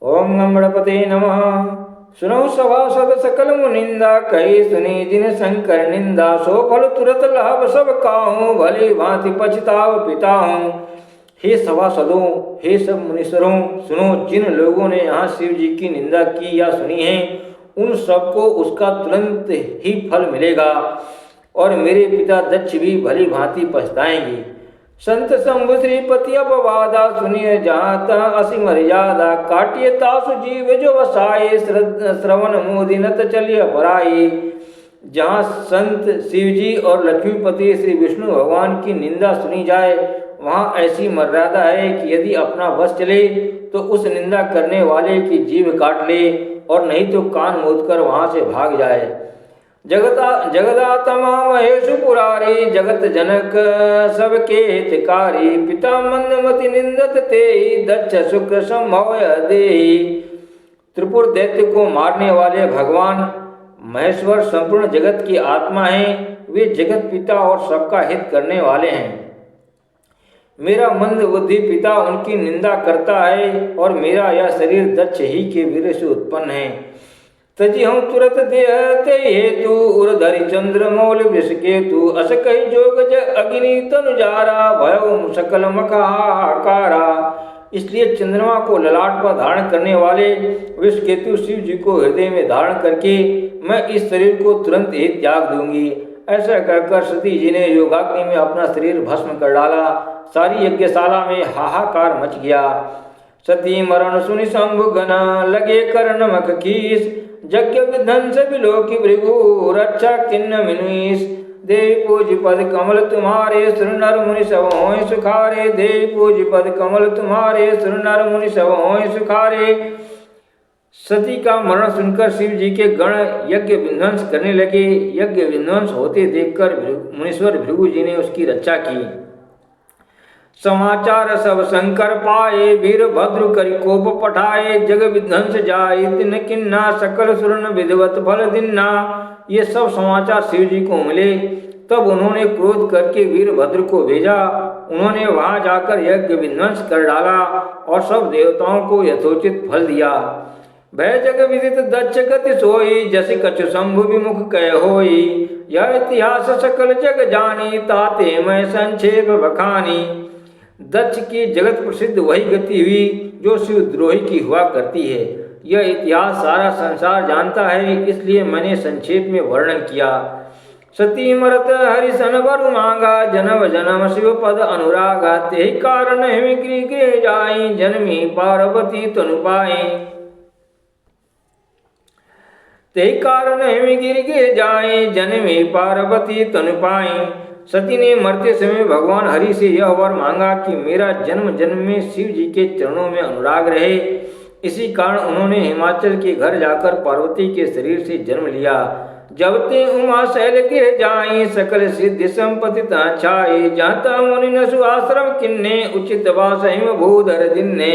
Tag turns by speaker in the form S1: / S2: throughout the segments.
S1: ओम नम गणपते नमः। सुनो सभासद सकल मुनिंदा, कही सुनी जिन शंकर निंदा। सो फल तुरत लाभ सब काहू, भली भांति पछताव पिताहूँ। हे सभासदों, हे सब मुनीश्वरों, सुनो, जिन लोगों ने यहाँ शिव जी की निंदा की या सुनी है, उन सबको उसका तुरंत ही फल मिलेगा और मेरे पिता दक्ष भी भली भांति पछताएंगे। संत शंभु श्रीपति अपवादा, सुनिए जहाँ असी मर्यादा। काटिए तासु जीव जो वसाए, श्रवण मोदिनत चलिए बराई। जहाँ संत शिव जी और लक्ष्मीपति श्री विष्णु भगवान की निंदा सुनी जाए, वहाँ ऐसी मर्यादा है कि यदि अपना बस चले तो उस निंदा करने वाले की जीभ काट ले, और नहीं तो कान मूंद कर वहाँ से भाग जाए। जगदात्मा महेशु पुरारी, जगत जनक सबके हितकारी। पिता मंदमति निंदत तेहि, दक्ष शुक्र संभव देहि। त्रिपुर दैत्य को मारने वाले भगवान महेश्वर संपूर्ण जगत की आत्मा हैं। वे जगत पिता और सबका हित करने वाले हैं। मेरा मंद बुद्धि पिता उनकी निंदा करता है, और मेरा यह शरीर दक्ष ही के वीर से उत्पन्न है। तजी हम तुरत देहते हेतु, उर्धरि चंद्र मौल वृष केतु। अस कही जोग अग्नि तनुजारा, भय सकल मखाकारा। इसलिए चंद्रमा को ललाट पर धारण करने वाले विषकेतु शिव जी को हृदय में धारण करके मैं इस शरीर को तुरंत ही त्याग दूंगी। ऐसा कहकर सती जी ने योगाग्नि में अपना शरीर भस्म कर डाला। सारी यज्ञशाला में हाहाकार मच गया। सती मरण सुनि शंभु गना, लगे कर नमक खीस। यज्ञ विध्वंस विलोकी भृगु, रक्षा किन्न मिनुष। देवी पूज पद कमल तुम्हारे, सुर नर मुनि सब होय सुखारे। देवी पूज पद कमल तुम्हारे, सुर नर मुनि सब होय सुखारे। सती का मरण सुनकर शिव जी के गण यज्ञ विध्वंस करने लगे। यज्ञ विध्वंस होते देखकर मुनीश्वर भृगु जी ने उसकी रक्षा की। समाचार सब शंकर पाए, वीरभद्र करि कोप पठाए। जग विध्वंस जाए तिन किन्ना, सकल सुरन विधिवत फल दिन्ना। ये सब समाचार शिव जी को मिले। तब उन्होंने क्रोध करके वीरभद्र को भेजा। उन्होंने वहां जाकर यज्ञ विध्वंस कर डाला और सब देवताओं को यथोचित फल दिया। भय जग विदित दक्ष गति सोई, जसि कछु शंभु विमुख कह होई। यह इतिहास सकल जग जानी, ताते मैं संक्षेप बखानी। दक्ष की जगत प्रसिद्ध वही गति हुई जो शिवद्रोही की हुआ करती है। यह इतिहास सारा संसार जानता है, इसलिए मैंने संक्षेप में वर्णन किया। सती मरत हरिशन वर मांगा, जन्म जन्म शिव पद अनुरागा। तेहि कारण हिम गृह जाई, जन्मी पार्वती तनु पाई। तेहि कारण हिम गिर जाए, जन्मी पार्वती तनु पाई। सती ने मरते समय भगवान हरि से यह वर मांगा कि मेरा जन्म जन्म में शिव जी के चरणों में अनुराग रहे। इसी कारण उन्होंने हिमाचल के घर जाकर पार्वती के शरीर से जन्म लिया। जब ते उमा शैल के जाई, सकल सिद्धि संपत्ति छाई। जाता मुनि नसु आश्रम किन्ने, उचित वास हिम भूधर दिन्ने।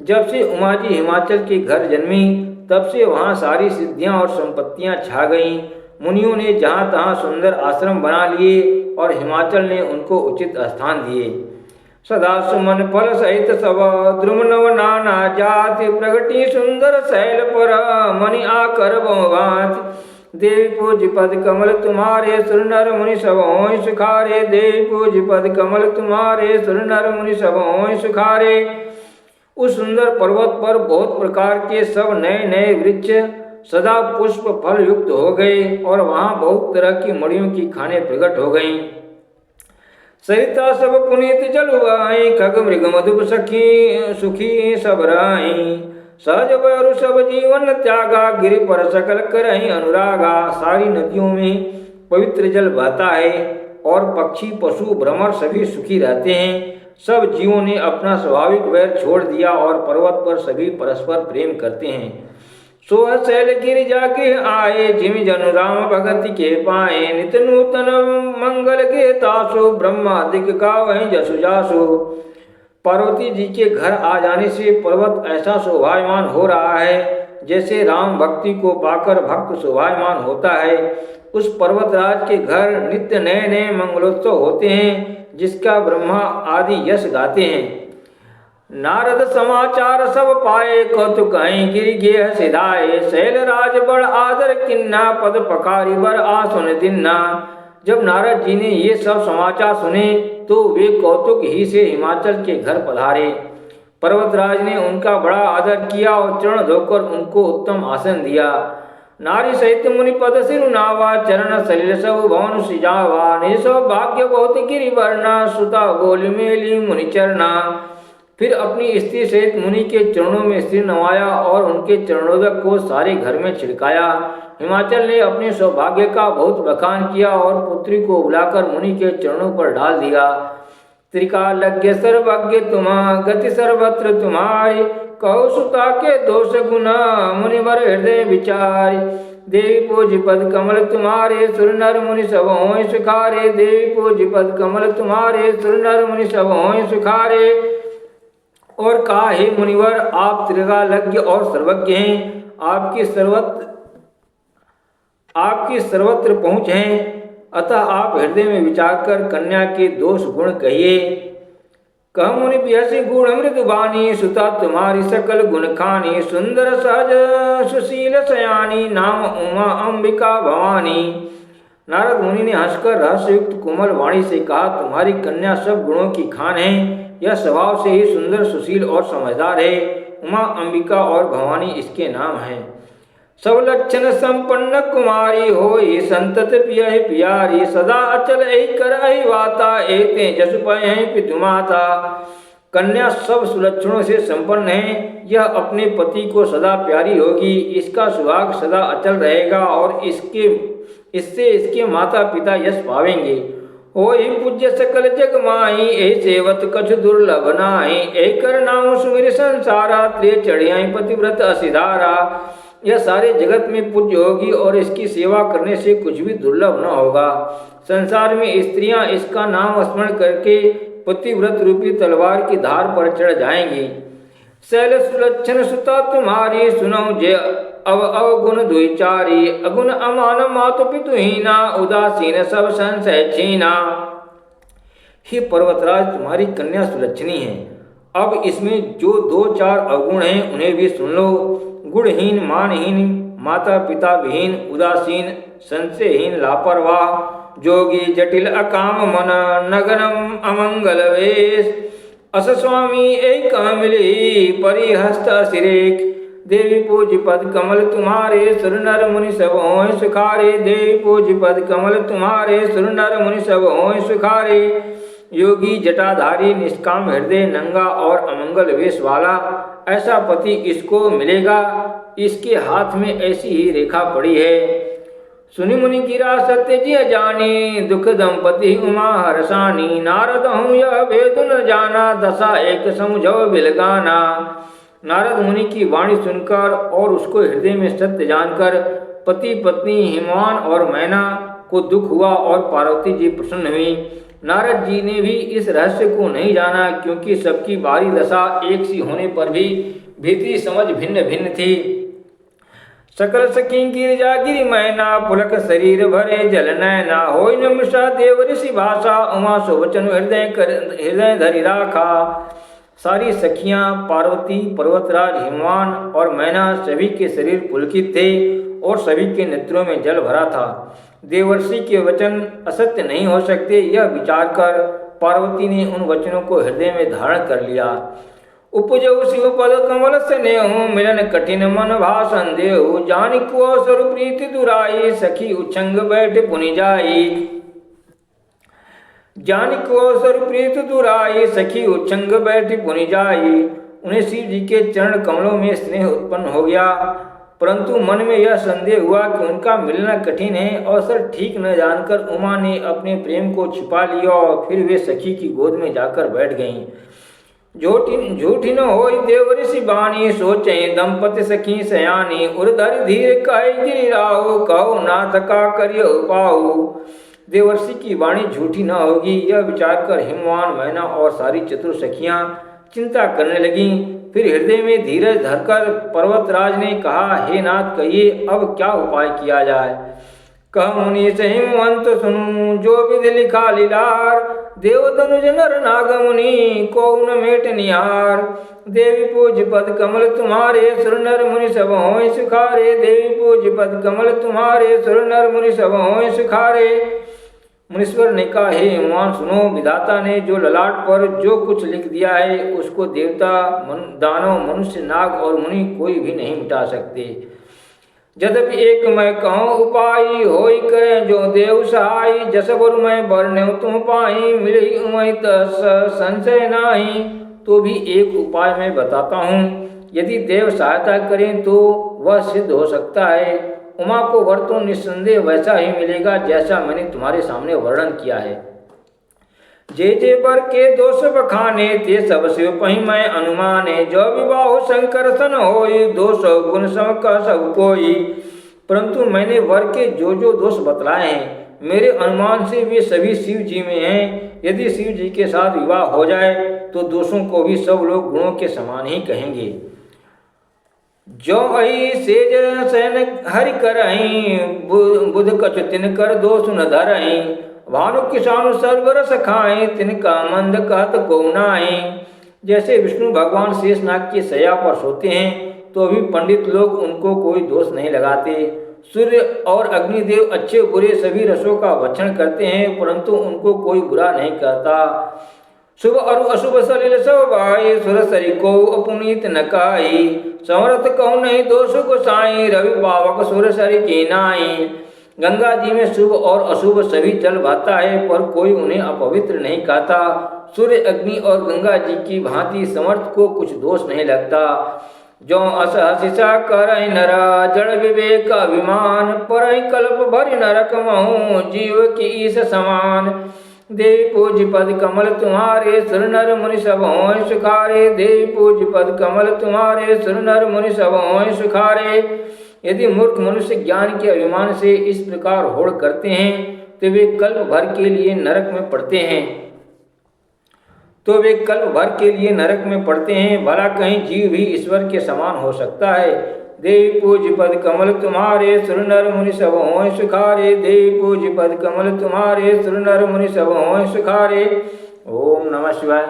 S1: जब से उमा जी हिमाचल के घर जन्मी, तब से वहाँ सारी सिद्धियाँ और संपत्तियाँ छा गईं। मुनियों ने जहाँ तहाँ सुंदर आश्रम बना लिए और हिमाचल ने उनको उचित स्थान दिए। सदा सुमन फल सहित सब, द्रुम नव नाना जाति। प्रगति सुंदर शैल पर, मणि आकर बहुभांति। देवी पूज पद कमल तुम्हारे, सुर नर मुनि सब होय सुखारे। देवी पूज पद कमल तुम्हारे, सुर नर मुनि सब होय सुखारे। उस सुंदर पर्वत पर बहुत प्रकार के सब नए नए वृक्ष सदा पुष्प फल युक्त हो गए, और वहाँ बहुत तरह की मणियों की खाने प्रकट हो गईं। सरिता सब पुनीत जल उबाई, खग मृग मधुप सखी सुखी सब राई। सहज वरु सब जीवन त्यागा, गिरि पर सकल करहि अनुरागा। सारी नदियों में पवित्र जल बहता है, और पक्षी पशु भ्रमर सभी सुखी रहते हैं। सब जीवों ने अपना स्वाभाविक वैर छोड़ दिया, और पर्वत पर सभी परस्पर प्रेम करते हैं। सोह शैल गिर जाके आए, जिमि जनु राम भगति के पाए। नित नूतन मंगल के तासु, ब्रह्मादिक गावहि जसु जासु। पार्वती जी के घर आ जाने से पर्वत ऐसा शोभायमान हो रहा है, जैसे राम भक्ति को पाकर भक्त शोभायमान होता है। उस पर्वतराज के घर नित्य नए नए मंगलोत्सव होते हैं, जिसका ब्रह्मा आदि यश गाते हैं। नारद समाचार सब पाए, कौतुक कहीं गिर गे सिधाए। शैलराज बड़ आदर किन्ना, पद पखारी बर आसुन दिन्ना। जब नारद जी ने ये सब समाचार सुने तो वे कौतुक ही से हिमाचल के घर पधारे। पर्वतराज ने उनका बड़ा आदर किया और चरण धोकर उनको उत्तम आसन दिया। नारी सहित मुनि पद सिरु नावा, चरण सलिल सब भवन सिजावा। निज सौभाग्य बहुत गिरि वर्णा, सुता बोल मेली मुनि चरना। फिर अपनी स्त्री सहित मुनि के चरणों में सिर नवाया और उनके चरणोदक को सारे घर में छिड़काया। हिमाचल ने अपने सौभाग्य का बहुत बखान किया और पुत्री को बुलाकर मुनि के चरणों पर डाल दिया। त्रिकालज्ञ सर्वज्ञ तुम्हा, गति सर्वत्र तुम्हारी। कहो सुता के दोष गुना, मुनिवर हृदय विचारी। देवी पूज पद कमल तुम्हारे, सुर नर मुनि सब होय सुखारे। देवी पूज पद कमल तुम्हारे, सुर नर मुनि सब होय सुखारे। और कहा, हे मुनिवर, आप त्रिकालज्ञ और सर्वज्ञ हैं, आपकी सर्वत्र पहुँच है, अतः आप हृदय में विचार कर कन्या के दोष गुण कहिए। कह मुनि बिहसी गुण मृदु बानी, सुता तुम्हारी सकल गुण खानी। सुंदर सहज सुशील सयानी, नाम उमा अंबिका भवानी। नारद मुनि ने हंसकर रहस्ययुक्त कोमल वाणी से कहा, तुम्हारी कन्या सब गुणों की खान है। यह स्वभाव से ही सुंदर सुशील और समझदार है। उमा अंबिका और भवानी इसके नाम हैं। सब लक्षण संपन्न कुमारी, होई संतत पिय प्यारी। सदा अचल ऐ कर ऐ वाता, एते जस पय पितु माता। कन्या सब सुलक्षणों से संपन्न है। यह अपने पति को सदा प्यारी होगी, इसका सुहाग सदा अचल रहेगा और इससे इसके माता पिता यश पावेंगे। होई पूज्य सकल जग माही, ए सेवत कछु दुर्लभ नाहि। ए कर नाम सुमिर संसारा, त्रे चढ़ियाई पतिव्रत असिधारा। यह सारे जगत में पूज्य होगी और इसकी सेवा करने से कुछ भी दुर्लभ न होगा। संसार में स्त्रियां इसका नाम स्मरण करके पतिव्रत रूपी तलवार की धार पर चढ़ जाएंगी। शैल सुलक्षण सुता तुम्हारी, सुनौ जे अवगुण द्विचारी। अगुण अमान मातु पितुहीना, उदासीन सब संशय छीना। हे पर्वतराज, तुम्हारी कन्या सुलक्षणी है। अब इसमें जो 2-4 अवगुण हैं उन्हें भी सुन लो। गुणहीन, मानहीन, माता पिता विहीन, उदासीन, संशयहीन, लापरवाह, जोगी, जटिल, अकाम मन, नगनम अमंगल वेश। अस स्वामी एक मिली, परिहस्त सिरेख। देवी पूज पद कमल तुम्हारे, सुर नर मुनि सब होय सुखारे। देवी पूज पद कमल तुम्हारे, सुर नर मुनि सब होय सुखारे। योगी, जटाधारी, निष्काम हृदय, नंगा और अमंगल वेश वाला, ऐसा पति इसको मिलेगा। इसके हाथ में ऐसी ही रेखा पड़ी है। सुनि मुनि गिरा सत्य जिय जानी, दुख दंपति उमा हरसानी। नारद हूँ यह भेद न जाना, दशा एक समझो बिलगाना। नारद मुनि की वाणी सुनकर और उसको हृदय में सत्य जानकर पति पत्नी हिमवान और मैना को दुख हुआ और पार्वती जी प्रसन्न हुई। नारद जी ने भी इस रहस्य को नहीं जाना, क्योंकि सबकी बाहरी दशा एक सी होने पर भी भीतरी समझ भिन्न भिन्न थी। सकल सखी गिरिजा गिरि मैना, पुलक शरीर भरे जल नैना। होय न मृषा देव ऋषि भाषा, उमा सुवचन हृदय धरि राखा। सारी सखियां, पार्वती, पर्वतराज, हिमवान और मैना सभी के शरीर पुलकित थे और सभी के नेत्रों में जल भरा था। देवर्षि के वचन असत्य नहीं हो सकते, यह विचार कर पार्वती ने उन वचनों को हृदय में धारण कर लिया। उपजऊ शिव पद कमल स्नेहु, मिलन कठिन मन भाषण देहु। जानिको अवसर प्रीति दुराई, सखी उच्छंग बैठ पुनि जाई। जानिको अवसर प्रीति दुराई, सखी उच्छंग बैठ पुनि जाई। उन्हें शिव जी के चरण कमलों में स्नेह उत्पन्न हो गया, परंतु मन में यह संदेह हुआ कि उनका मिलना कठिन है। अवसर ठीक न जानकर उमा ने अपने प्रेम को छिपा लिया और फिर वे सखी की गोद में जाकर बैठ गईं। झूठी न होई देव ऋषि बानी, सोचे दंपति सखी सयानी। उर्धर धीर कहे गिरिराहु, कहो नाथ का करियो पाऊ। देवर्षि की वाणी झूठी न होगी, यह विचार कर हिमवान, मैना और सारी चतुर सखियां चिंता करने लगीं। फिर हृदय में धीरज धरकर पर्वतराज ने कहा, हे नाथ, कहिए अब क्या उपाय किया जाए। कह मुनि सहिमवंत सुनु जो विधि लिखा लीलार। देव तनुज नर नाग मुनि को न मेट निहार। देवी पूज पद कमल तुम्हारे सुर नर मुनि सब होय सुखारे। देवी पूज पद कमल तुम्हारे सुर नर मुनि सब होय सुखारे। मुनीश्वर ने कहा, हे हिमवान सुनो, विधाता ने जो ललाट पर जो कुछ लिख दिया है उसको देवता दानव मनुष्य नाग और मुनि कोई भी नहीं मिटा सकते। यद्यपि एक मैं कहूँ उपाय होई करे जो देव सहाय। जस बर मैं बरने तुम पाई मिली उमय संशय नाही। तो भी एक उपाय मैं बताता हूँ, यदि देव सहायता करें तो वह सिद्ध हो सकता है। उमा को वर तो निस्संदेह वैसा ही मिलेगा जैसा मैंने तुम्हारे सामने वर्णन किया है। जे जे बर के दोष बखाने ते सब शिव पही मैं अनुमाने। जो विवाह शंकर सन होई दोष गुण सम का सब कोई। परंतु मैंने वर के जो जो दोष बतलाए हैं मेरे अनुमान से वे सभी शिव जी में हैं। यदि शिव जी के साथ विवाह हो जाए तो दोषों को भी सब लोग गुणों के समान ही कहेंगे। जो अहि सेज सैन हरि करहि बुध कछु तिन कर दोष न धरहि। भानु किसानु सर्वरस खाए तिनका मंद कहत को नाहि। जैसे विष्णु भगवान शेषनाग की शैया पर सोते हैं तो भी पंडित लोग उनको कोई दोष नहीं लगाते। सूर्य और अग्निदेव अच्छे बुरे सभी रसों का भक्षण करते हैं परंतु उनको कोई बुरा नहीं कहता। शुभ और अशुभ सलिल सब भाई सुर सरी को अपुनीत न काई। समर्थ कहूँ नहीं दोष गोसाई रवि पावक सुर सरी की नाई। गंगा जी में शुभ और अशुभ सभी जल बहता है पर कोई उन्हें अपवित्र नहीं कहता। सूर्य अग्नि और गंगा जी की भांति समर्थ को कुछ दोष नहीं लगता। जो असहसिसा करहि नरा जड़ विवेक अभिमान। परहि कल्प भरि नरक महु जीव की ईश समान। देवी पूज पद कमल तुम्हारे सुर नर मुनि सब होय सुखारे। देवी पूज पद कमल तुम्हारे सुर नर मुनि सब होय सुखारे। यदि मूर्ख मनुष्य ज्ञान के अभिमान से इस प्रकार होड़ करते हैं तो वे कल्प भर के लिए नरक में पड़ते हैं। भला कहीं जीव भी ईश्वर के समान हो सकता है। देवी पूज पद कमल तुम्हारे सुर नर मुनि सब होय सुखारे। देवी पूज पद कमल तुम्हारे सुर नर मुनि सब होय सुखारे। ओम नमः शिवाय।